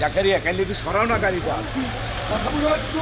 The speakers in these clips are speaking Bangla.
জাকারিয়া কাইলে একটু সরাও না গাড়িটা। কথা বলো একটু।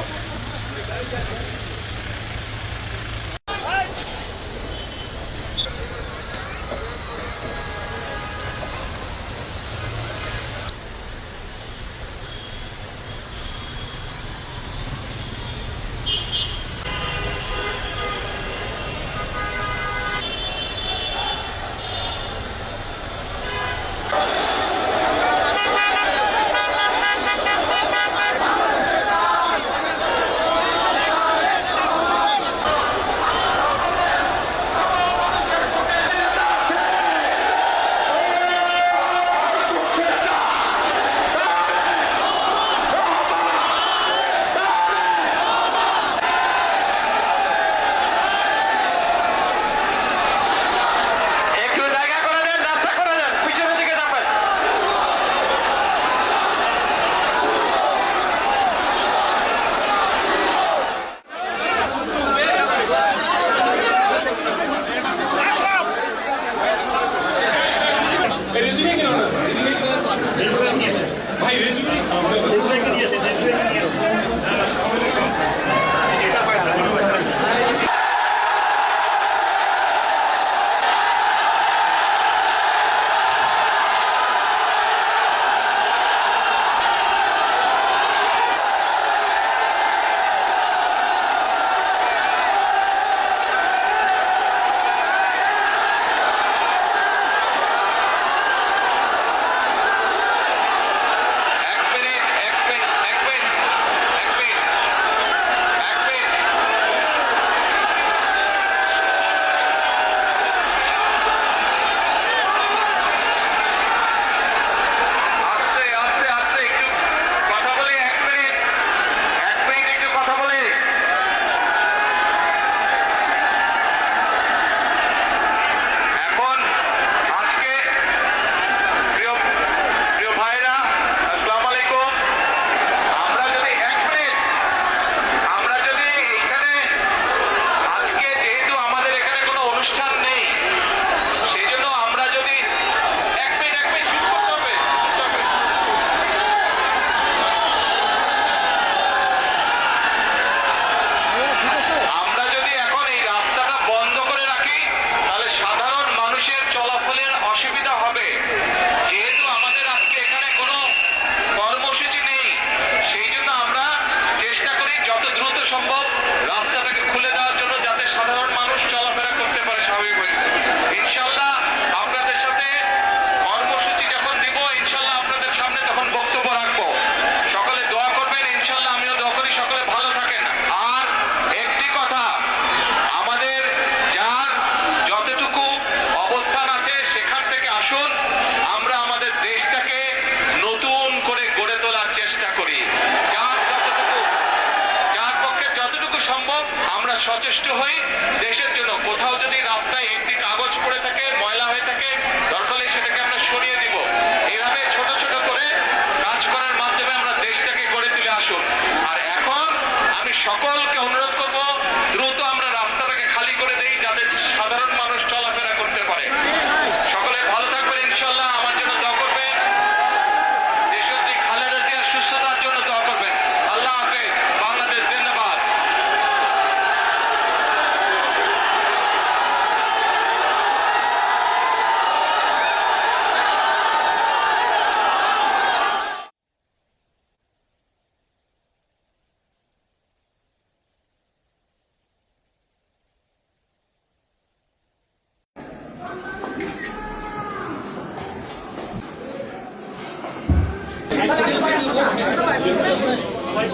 সচেষ্ট হই দেশের জন্য। কোথাও যদি রাস্তায় একটি কাগজ পড়ে থাকে, ময়লা হয়ে থাকে, দরকার হলে সেটাকে আমরা সরিয়ে দিব। এইভাবে ছোট ছোট করে কাজ করার মাধ্যমে আমরা দেশটাকে গড়ে তুলে আসুন। আর এখন আমি সকলকে অনুরোধ করব, দ্রুত আমরা রাস্তাটাকে খালি করে দেই যাতে সাধারণ মানুষ চলাফেরা করতে পারে। সকলে ভালো থাকবেন ইনশাল্লাহ। আমার জন্য দোয়া করবেন, দেশনেত্রী খালেদা জিয়ার সুস্থতার জন্য দোয়া করবেন। আল্লাহ হাফেজ। বাংলাদেশ জিন্দাবাদ। সবাই